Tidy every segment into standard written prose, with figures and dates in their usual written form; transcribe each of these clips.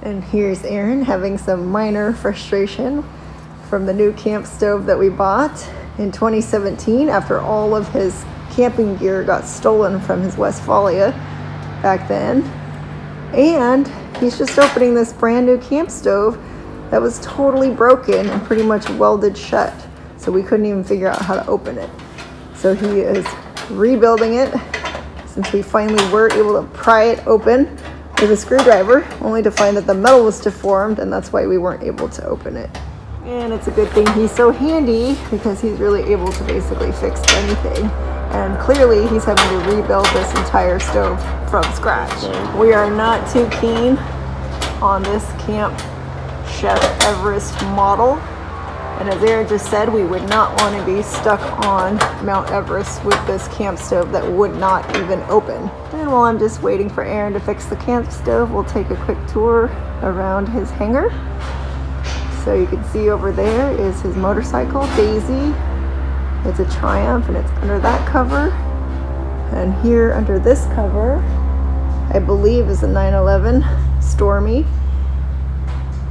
And here's Aaron having some minor frustration from the new camp stove that we bought in 2017 after all of his camping gear got stolen from his Westphalia back then. And he's just opening this brand new camp stove that was totally broken and pretty much welded shut. So we couldn't even figure out how to open it. So he is rebuilding it since we finally were able to pry it open with a screwdriver, only to find that the metal was deformed, and that's why we weren't able to open it. And it's a good thing he's so handy because he's really able to basically fix anything. And clearly he's having to rebuild this entire stove from scratch. We are not too keen on this Camp Chef Everest model. And as Aaron just said, we would not want to be stuck on Mount Everest with this camp stove that would not even open. And while I'm just waiting for Aaron to fix the camp stove, we'll take a quick tour around his hangar. So you can see over there is his motorcycle, Daisy. It's a Triumph and it's under that cover. And here under this cover, I believe is a 911 Stormy.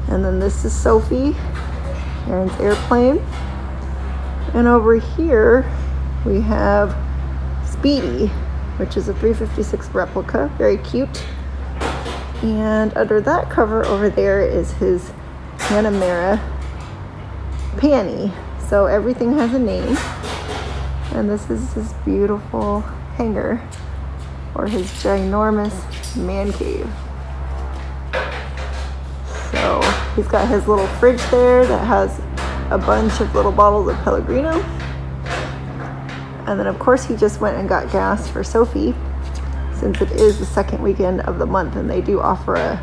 And then this is Sophie, Aaron's airplane. And over here we have Speedy, which is a 356 replica, very cute. And under that cover over there is his Panamera Panny. So everything has a name. And this is his beautiful hangar, or his ginormous man cave. So he's got his little fridge there that has a bunch of little bottles of Pellegrino. And then of course he just went and got gas for Sophie, since it is the second weekend of the month and they do offer a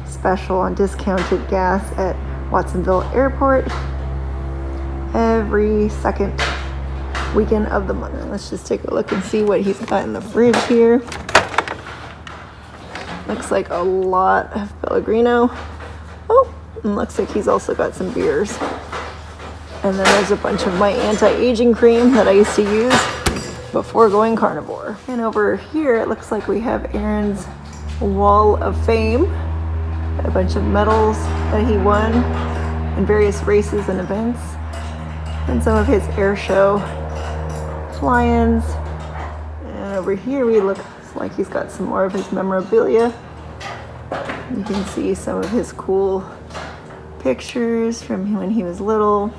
special on discounted gas at Watsonville Airport every second weekend of the month. Let's just take a look and see what he's got in the fridge here. Looks like a lot of Pellegrino. Oh, and looks like he's also got some beers. And then there's a bunch of my anti-aging cream that I used to use before going carnivore. And over here it looks like we have Aaron's Wall of Fame. A bunch of medals that he won in various races and events. And some of his air show fly-ins. And over here we look like he's got some more of his memorabilia. You can see some of his cool pictures from when he was little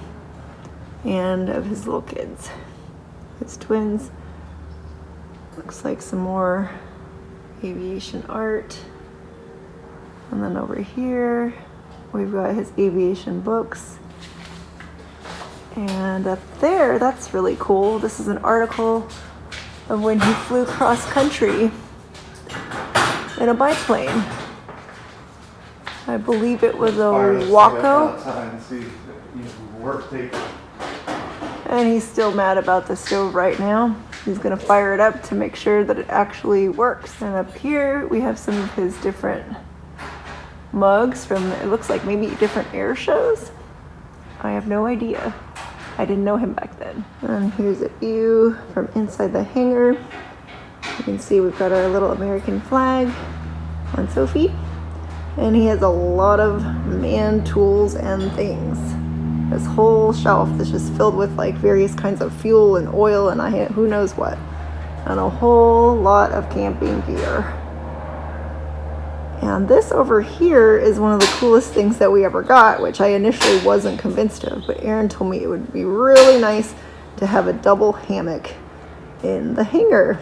and of his little kids, his twins. Looks like some more aviation art. And then over here we've got his aviation books. And up there, that's really cool. This is an article of when he flew cross country in a biplane. I believe it was a Waco. And he's still mad about the stove right now. He's gonna fire it up to make sure that it actually works. And up here we have some of his different mugs from, it looks like maybe different air shows. I have no idea. I didn't know him back then. And here's a view from inside the hangar. You can see we've got our little American flag on Sophie. And he has a lot of man tools and things. This whole shelf is just filled with like various kinds of fuel and oil and who knows what. And a whole lot of camping gear. And this over here is one of the coolest things that we ever got, which I initially wasn't convinced of, but Aaron told me it would be really nice to have a double hammock in the hangar.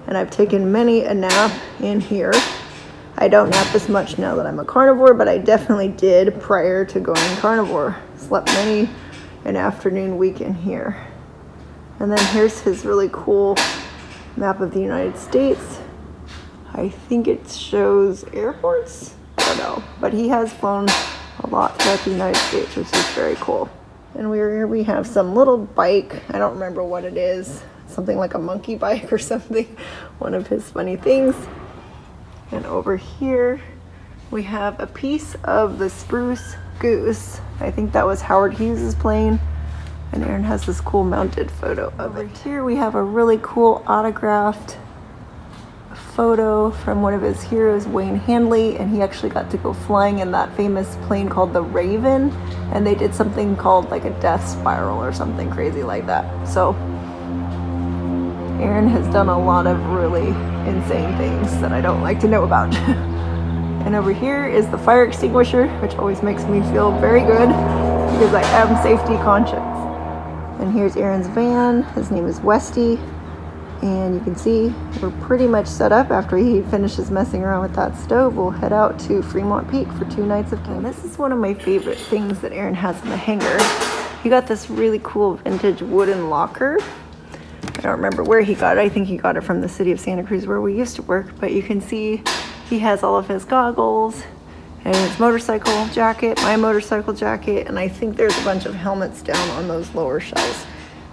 And I've taken many a nap in here. I don't nap as much now that I'm a carnivore, but I definitely did prior to going carnivore. Slept many an afternoon week in here. And then here's his really cool map of the United States. I think it shows airports. I don't know, but he has flown a lot throughout the United States, which is very cool. And we have some little bike. I don't remember what it is. Something like a monkey bike or something. One of his funny things. And over here we have a piece of the Spruce Goose. I think that was Howard Hughes' plane. And Aaron has this cool mounted photo of it. Here we have a really cool autographed photo from one of his heroes, Wayne Handley, and he actually got to go flying in that famous plane called the Raven, and they did something called like a death spiral or something crazy like that. So Aaron has done a lot of really insane things that I don't like to know about. And over here is the fire extinguisher, which always makes me feel very good because I am safety conscious. And here's Aaron's van. His name is Westy. And you can see we're pretty much set up. After he finishes messing around with that stove, we'll head out to Fremon Peak for 2 nights of camping. This is one of my favorite things that Aaron has in the hangar. He got this really cool vintage wooden locker. I don't remember where he got it. I think he got it from the city of Santa Cruz where we used to work, but you can see he has all of his goggles and his motorcycle jacket, my motorcycle jacket, and I think there's a bunch of helmets down on those lower shelves,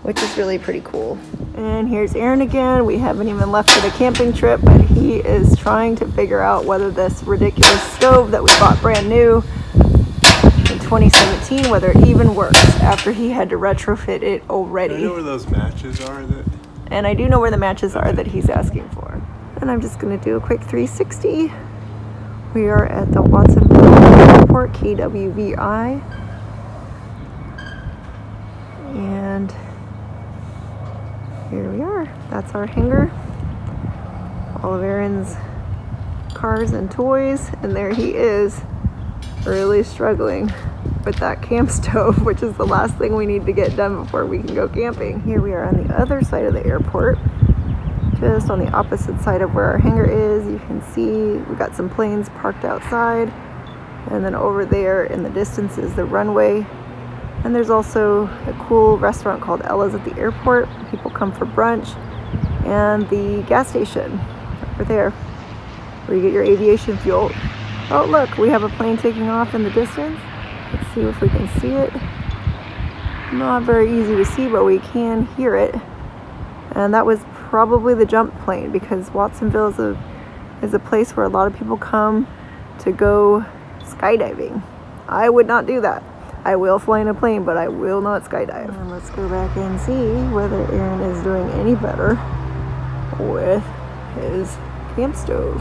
which is really pretty cool. And here's Aaron again. We haven't even left for the camping trip, but he is trying to figure out whether this ridiculous stove that we bought brand new in 2017, whether it even works after he had to retrofit it already. I know where those matches are And I do know where the matches are that he's asking for. And I'm just gonna do a quick 360. We are at the Watsonville Airport, KWVI. And here we are. That's our hangar. All of Aaron's cars and toys. And there he is, really struggling with that camp stove, which is the last thing we need to get done before we can go camping. Here we are on the other side of the airport, just on the opposite side of where our hangar is. You can see we got some planes parked outside, and then over there in the distance is the runway. And there's also a cool restaurant called Ella's at the airport. People come for brunch. And the gas station over there where you get your aviation fuel. Oh look, we have a plane taking off in the distance. Let's see if we can see it. Not very easy to see, but we can hear it. And that was probably the jump plane, because Watsonville is a place where a lot of people come to go skydiving. I would not do that. I will fly in a plane, but I will not skydive. And let's go back and see whether Aaron is doing any better with his camp stove.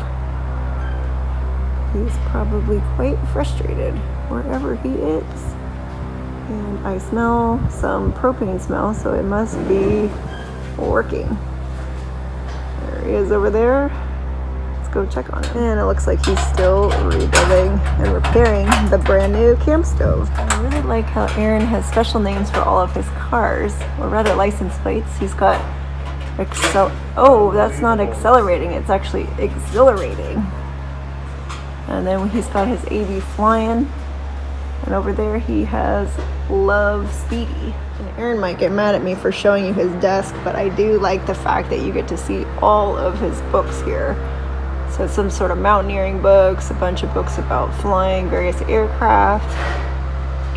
He's probably quite frustrated wherever he is. And I smell some propane smell, so it must be working. There he is over there. Let's go check on it. And it looks like he's still rebuilding and repairing the brand new camp stove. I really like how Aaron has special names for all of his cars, or rather license plates. He's got oh, that's not accelerating, it's actually exhilarating. And then he's got his AV flying. And over there he has Love Speedy. And Aaron might get mad at me for showing you his desk, but I do like the fact that you get to see all of his books here. So some sort of mountaineering books, a bunch of books about flying various aircraft,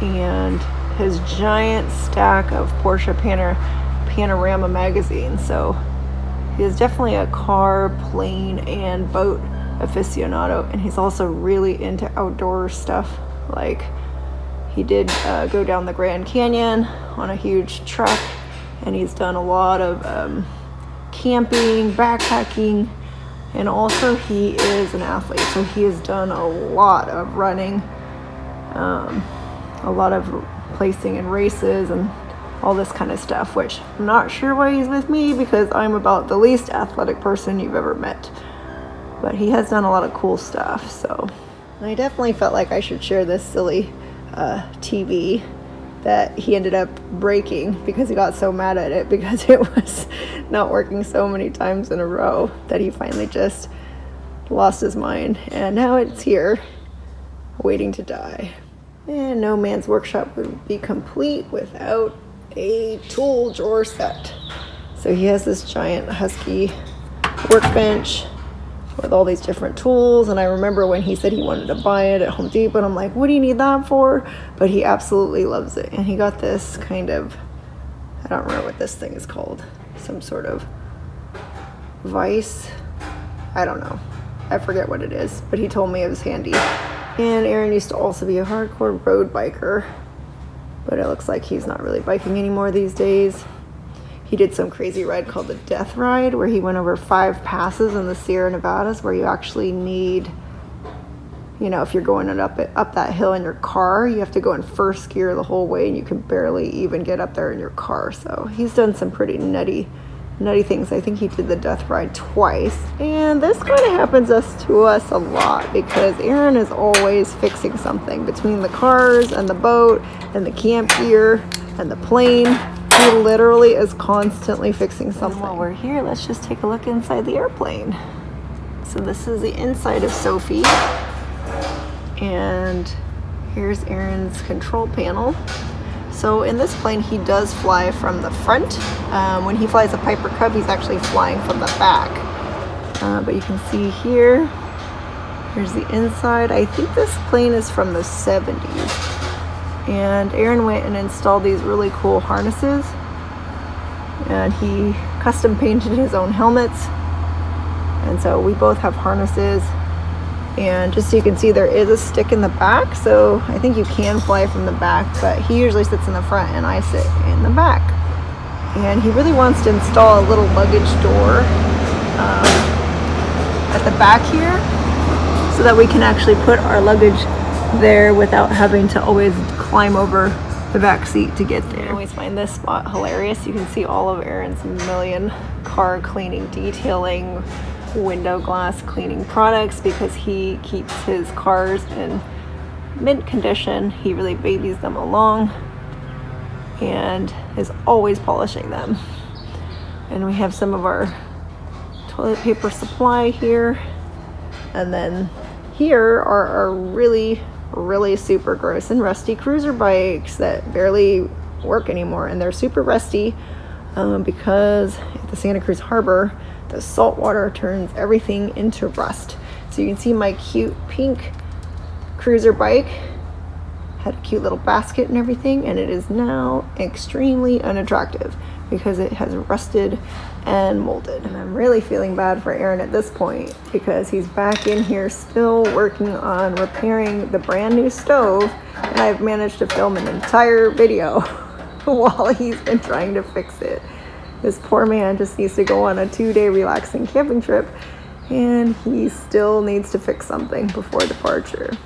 and his giant stack of Porsche Panorama magazines. So he is definitely a car, plane, and boat aficionado, and he's also really into outdoor stuff. Like, he did go down the Grand Canyon on a huge trek, and he's done a lot of camping, backpacking, and also he is an athlete, so he has done a lot of running, a lot of placing in races and all this kind of stuff, which I'm not sure why he's with me, because I'm about the least athletic person you've ever met. But he has done a lot of cool stuff, so. And I definitely felt like I should share this silly TV that he ended up breaking because he got so mad at it because it was not working so many times in a row that he finally just lost his mind. And now it's here, waiting to die. And no man's workshop would be complete without a tool drawer set. So he has this giant Husky workbench with all these different tools, and I remember when he said he wanted to buy it at Home Depot, and I'm like, what do you need that for? But he absolutely loves it. And he got this kind of, I don't remember what this thing is called, some sort of vise, I don't know, I forget what it is, but he told me it was handy. And Aaron used to also be a hardcore road biker, but it looks like he's not really biking anymore these days. he did some crazy ride called the Death Ride, where he went over 5 passes in the Sierra Nevadas, where you actually need, you know, if you're going up that hill in your car, you have to go in first gear the whole way, and you can barely even get up there in your car. So he's done some pretty nutty things. I think he did the Death Ride twice. And this kind of happens to us a lot, because Aaron is always fixing something between the cars and the boat and the camp gear and the plane. He literally is constantly fixing something. And while we're here, let's just take a look inside the airplane. So this is the inside of Sophie. And here's Aaron's control panel. So in this plane, he does fly from the front. When he flies a Piper Cub, he's actually flying from the back. But you can see here, here's the inside. I think this plane is from the 70s. And Aaron went and installed these really cool harnesses. And he custom painted his own helmets. And so we both have harnesses. And just so you can see, there is a stick in the back, so I think you can fly from the back, but he usually sits in the front and I sit in the back. And he really wants to install a little luggage door at the back here, so that we can actually put our luggage there without having to always climb over the back seat to get there. I always find this spot hilarious. You can see all of Aaron's million car cleaning, detailing, window glass cleaning products, because he keeps his cars in mint condition. He really babies them along and is always polishing them. And we have some of our toilet paper supply here. And then here are our really super gross and rusty cruiser bikes that barely work anymore. And they're super rusty because at the Santa Cruz Harbor, the salt water turns everything into rust. So you can see my cute pink cruiser bike had a cute little basket and everything, and it is now extremely unattractive because it has rusted and molded. And I'm really feeling bad for Aaron at this point, because he's back in here still working on repairing the brand new stove, and I've managed to film an entire video while he's been trying to fix it. This poor man just needs to go on a 2-day relaxing camping trip, and he still needs to fix something before departure.